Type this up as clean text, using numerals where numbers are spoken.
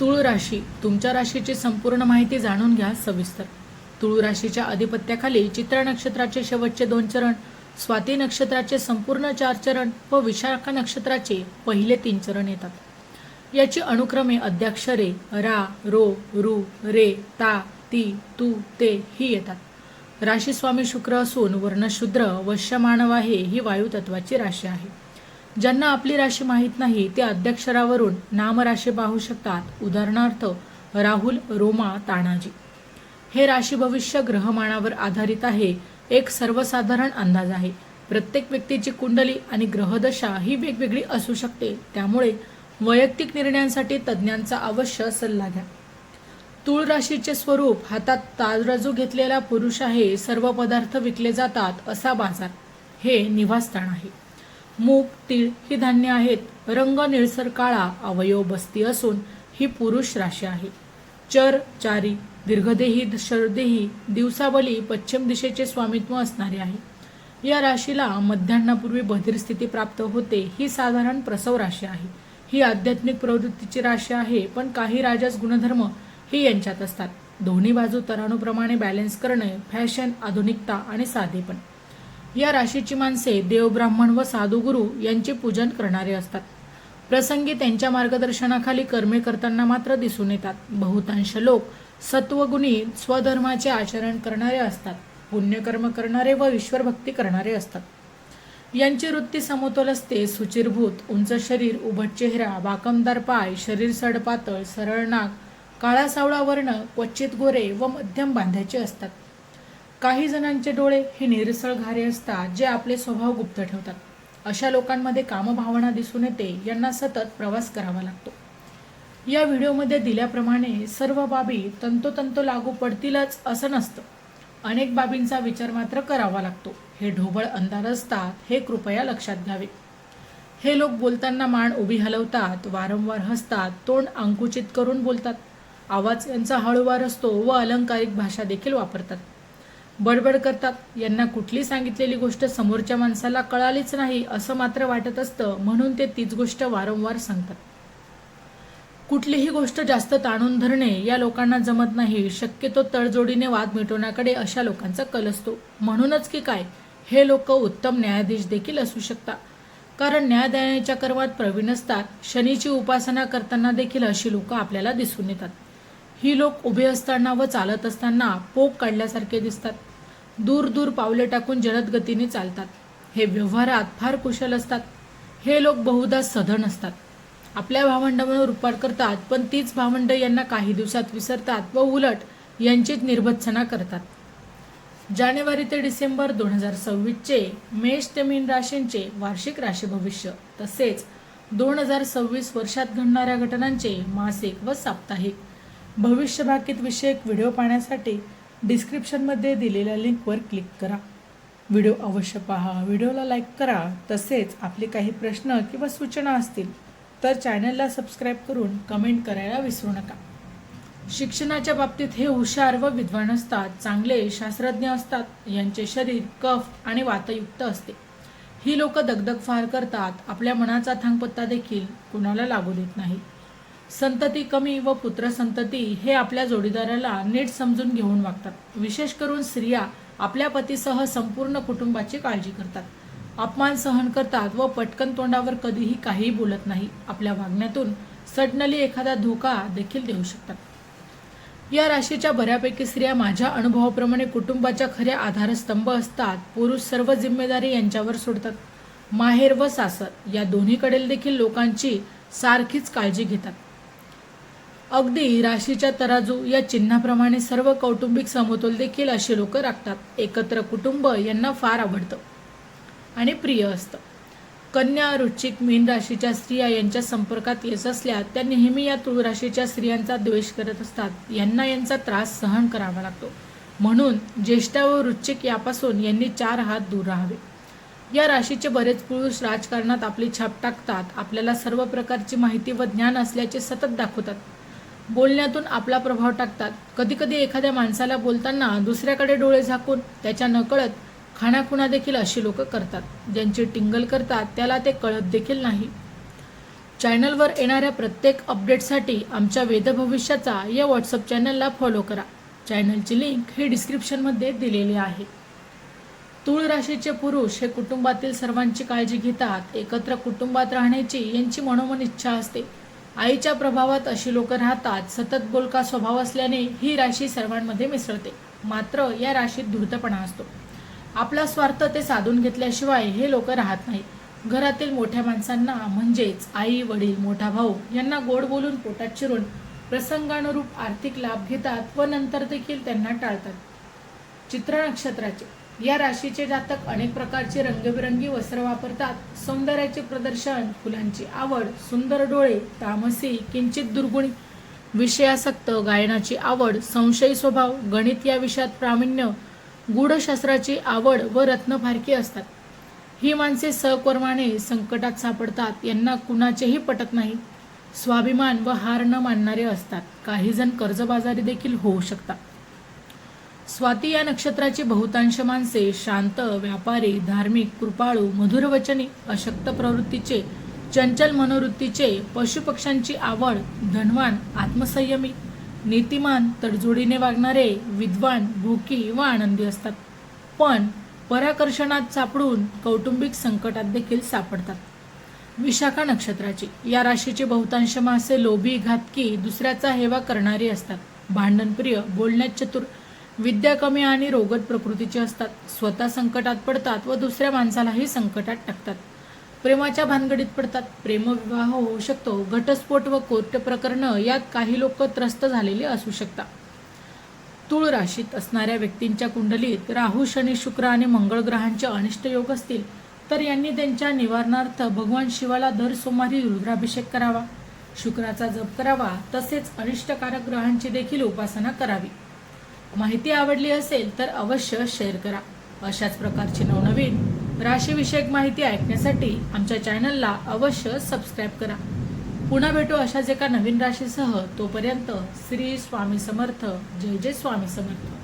तुळ राशी, तुमच्या राशीची संपूर्ण माहिती जाणून घ्या सविस्तर. तुळ राशीच्या अधिपत्याखाली चित्रा नक्षत्राचे शेवटचे 2 चरण, स्वाती नक्षत्राचे संपूर्ण 4 चरण व विशाखा नक्षत्राचे पहिले 3 चरण येतात. याची अनुक्रमे अद्याक्षरे रा, रो, रु, रे, ता, ती, तू, ते ही येतात. राशी स्वामी शुक्र असून वर्ण शूद्र, वश्य मानव आहे. ही वायू तत्वाची राशी आहे. ज्यांना आपली राशी माहीत नाही ते अद्याक्षरावरून नामराशी पाहू शकतात. उदाहरणार्थ राहुल, रोमा, तानाजी. हे राशी भविष्य ग्रहमानावर आधारित आहे. एक सर्वसाधारण अंदाज आहे. प्रत्येक व्यक्तीची कुंडली आणि ग्रहदशा ही वेगवेगळी असू शकते. त्यामुळे वैयक्तिक निर्णयांसाठी तज्ज्ञांचा अवश्य सल्ला घ्या. तुळ राशीचे स्वरूप हातात तराजू घेतलेला पुरुष आहे. सर्व पदार्थ विकले जातात असा बाजार हे निवासस्थान आहे. मूग, तीळ ही धान्य आहेत. रंग निळसर काळा, अवयव बस्ती असून ही पुरुष राशी आहे. चर, चारी, दीर्घदेही, शरदेही, दिवसाबली, पश्चिम दिशेचे स्वामित्व असणारे आहे. या राशीला मध्यान्हापूर्वी बधिर स्थिती प्राप्त होते. ही साधारण प्रसव राशी आहे. ही आध्यात्मिक प्रवृत्तीची राशी आहे, पण काही राजस गुणधर्म ही यांच्यात असतात. दोन्ही बाजू तराणूप्रमाणे बॅलन्स करणे, फॅशन, आधुनिकता आणि साधेपण. या राशीची माणसे देव, ब्राह्मण व साधू गुरु यांचे पूजन करणारे असतात. प्रसंगी त्यांच्या मार्गदर्शनाखाली कर्मे करताना मात्र दिसून येतात. बहुतांश लोक सत्वगुणी स्वधर्माचे आचरण करणारे असतात. पुण्यकर्म करणारे व ईश्वरभक्ती करणारे असतात. यांची वृत्ती समतोल असते. सुचिरभूत, उंच शरीर, उभट चेहरा, बाकमदार पाय, शरीर सडपातळ, सरळ नाक, काळा सावळा वर्ण, क्वचित गोरे व मध्यम बांध्याचे असतात. काही जणांचे डोळे हे निरसळ घारे असतात, जे आपले स्वभाव गुप्त ठेवतात. अशा लोकांमध्ये कामभावना दिसून येते. यांना सतत प्रवास करावा लागतो. या व्हिडिओमध्ये दिल्याप्रमाणे सर्व बाबी तंतोतंत लागू पडतीलच असं नसतं. अनेक बाबींचा विचार मात्र करावा लागतो. हे ढोबळ अंधार असतात, हे कृपया लक्षात घ्यावे. हे लोक बोलताना मान उभी हलवतात, वारंवार हसतात, तोंड अंकुचित करून बोलतात. आवाज यांचा हळूवार असतो व अलंकारिक भाषा देखील वापरतात. बडबड करतात. यांना कुठली सांगितलेली गोष्ट समोरच्या माणसाला कळालीच नाही असं मात्र वाटत असतं, म्हणून ते तीच गोष्ट वारंवार सांगतात. कुठलीही गोष्ट जास्त ताणून धरणे या लोकांना जमत नाही. शक्यतो तडजोडीने वाद मिटवण्याकडे अशा लोकांचा कल असतो. म्हणूनच की काय, हे लोक उत्तम न्यायाधीश देखील असू शकतात, कारण न्याय देण्याच्या कर्मात प्रवीण असतात. शनीची उपासना करताना देखील अशी लोक आपल्याला दिसून येतात. ही लोक उभे असताना व चालत असताना पोक काढल्यासारखे दिसतात. दूर दूर पावले टाकून जलद गतीने चालतात. हे व्यवहारात फार कुशल असतात. हे लोक बहुधा सधन असतात. आपल्या भावंडांवर उपाट करतात, पण तीच भावंड यांना काही दिवसात विसरतात व उलट यांचीच निर्भत्सना करतात. जानेवारी ते डिसेंबर 2026चे मेष ते मीन राशींचे वार्षिक राशी भविष्य, तसेच 2026 वर्षात घडणाऱ्या घटनांचे मासिक व साप्ताहिक भविष्य भाकीत विषयक व्हिडिओ पाहण्यासाठी डिस्क्रिप्शनमध्ये दिलेल्या लिंकवर क्लिक करा. व्हिडिओ अवश्य पहा, व्हिडिओला लाईक करा. तसेच आपले काही प्रश्न किंवा सूचना असतील तर चॅनलला सबस्क्राईब करून कमेंट करायला विसरू नका. शिक्षणाच्या बाबतीत हे हुशार व विद्वान असतात. चांगले शास्त्रज्ञ असतात. यांचे शरीर कफ आणि वातयुक्त असते. ही लोक दगदग फार करतात. आपल्या मनाचा थांगपत्ता देखील कुणाला लागू देत नाही. संतती कमी व पुत्रसंतती हे आपल्या जोडीदाराला नीट समजून घेऊन वागतात. विशेष करून स्त्रिया आपल्या पतीसह संपूर्ण कुटुंबाची काळजी करतात. अपमान सहन करतात व पटकन तोंडावर कधीही काहीही बोलत नाही. आपल्या वागण्यातून सडनली एखादा धोका देखील देऊ शकतात. या राशीच्या बऱ्यापैकी स्त्रिया माझ्या अनुभवाप्रमाणे कुटुंबाच्या खऱ्या आधारस्तंभ असतात. पुरुष सर्व जिम्मेदारी यांच्यावर सोडतात. माहेर व सासर या दोन्हीकडील देखील लोकांची सारखीच काळजी घेतात. अगदी राशीच्या तराजू या चिन्हाप्रमाणे सर्व कौटुंबिक समतोल देखील अशी लोक राखतात. एकत्र कुटुंब यांना फार आवडतं आणि प्रिय असतं. कन्या, वृश्चिक, मीन राशीच्या स्त्रिया यांच्या संपर्कात येत असल्या त्या नेहमी या तुळ राशीच्या स्त्रियांचा द्वेष करत असतात. यांना यांचा त्रास सहन करावा लागतो. म्हणून ज्येष्ठा व वृश्चिक यापासून यांनी 4 हात दूर राहावे. या राशीचे बरेच पुरुष राजकारणात आपली छाप टाकतात. आपल्याला सर्व प्रकारची माहिती व ज्ञान असल्याचे सतत दाखवतात. बोलण्यातून आपला प्रभाव टाकतात. कधीकधी एखाद्या माणसाला बोलताना दुसऱ्याकडे डोळे झाकून त्याच्या नकळत खाणाखुणा देखील अशी लोक करतात. ज्यांची टिंगल करतात त्याला ते कळत देखील नाही. चॅनलवर येणाऱ्या प्रत्येक अपडेटसाठी आमच्या वेदभविष्याचा या व्हॉट्सअप चॅनलला फॉलो करा. चॅनलची लिंक ही डिस्क्रिप्शनमध्ये दिलेली आहे. तूळ राशीचे पुरुष हे कुटुंबातील सर्वांची काळजी घेतात. एकत्र कुटुंबात राहण्याची यांची मनोमन इच्छा असते. आईच्या प्रभावात अशी लोक राहतात. सतत बोलका स्वभाव असल्याने ही राशी सर्वांमध्ये मिसळते. मात्र या राशीत धूर्तपणा असतो. आपला स्वार्थ ते साधून घेतल्याशिवाय हे लोक राहत नाहीत. घरातील मोठ्या माणसांना म्हणजेच आई वडील मोठा भाऊ यांना गोड बोलून पोटात शिरून प्रसंगानुरूप आर्थिक लाभ घेतात व नंतर देखील त्यांना टाळतात. चित्रा नक्षत्राचे या राशीचे जातक अनेक प्रकारचे रंगबिरंगी वस्त्र वापरतात. सौंदर्याचे प्रदर्शन, फुलांची आवड, सुंदर डोळे, तामसी किंचित दुर्गुणी, विषयासक्त, गायनाची आवड, संशयी स्वभाव, गणित या विषयात प्रावीण्य, गूढशास्त्राची आवड व रत्नफारकी असतात. ही माणसे सहकर्माने संकटात सापडतात. यांना कुणाचेही पटत नाही. स्वाभिमान व हार न मानणारे असतात. काही जण कर्जबाजारी देखील होऊ शकतात. स्वाती या नक्षत्राची बहुतांश माणसे शांत, व्यापारी, धार्मिक, कृपाळू, मधुरवचनी, अशक्त प्रवृत्तीचे, चंचल मनोवृत्तीचे, पशुपक्ष्यांची आवड, धनवान, आत्मसंयमी, नीतिमान, तडजोडीने वागणारे, विद्वान, भूकी व आनंदी असतात. पण पराकर्षणात सापडून कौटुंबिक संकटात देखील सापडतात. विशाखा नक्षत्राची या राशीची बहुतांश माणसे लोभी, घातकी, दुसऱ्याचा हेवा करणारी असतात. भांडणप्रिय, बोलण्यात चतुर, विद्या कमी आणि रोगट प्रकृतीचे असतात. स्वतः संकटात पडतात व दुसऱ्या माणसालाही संकटात टाकतात. प्रेमाच्या भानगडीत पडतात. प्रेमविवाह होऊ शकतो. घटस्फोट व कोर्ट प्रकरण यात काही लोक त्रस्त झालेले असू शकतात. तूळ राशीत असणाऱ्या व्यक्तींच्या कुंडलीत राहू, शनी, शुक्र आणि मंगळ ग्रहांचे अनिष्ट योग असतील तर यांनी त्यांच्या निवारणार्थ भगवान शिवाला दर सोमवारी रुद्राभिषेक करावा, शुक्राचा जप करावा, तसेच अनिष्टकारक ग्रहांची देखील उपासना करावी. माहिती आवडली असेल तर अवश्य शेअर करा. अशाच प्रकारची नवनवीन राशीविषयक माहिती ऐकण्यासाठी आमच्या चॅनलला अवश्य सबस्क्राईब करा. पुन्हा भेटू अशाच एका नवीन राशीसह. तोपर्यंत श्री स्वामी समर्थ. जय जय स्वामी समर्थ.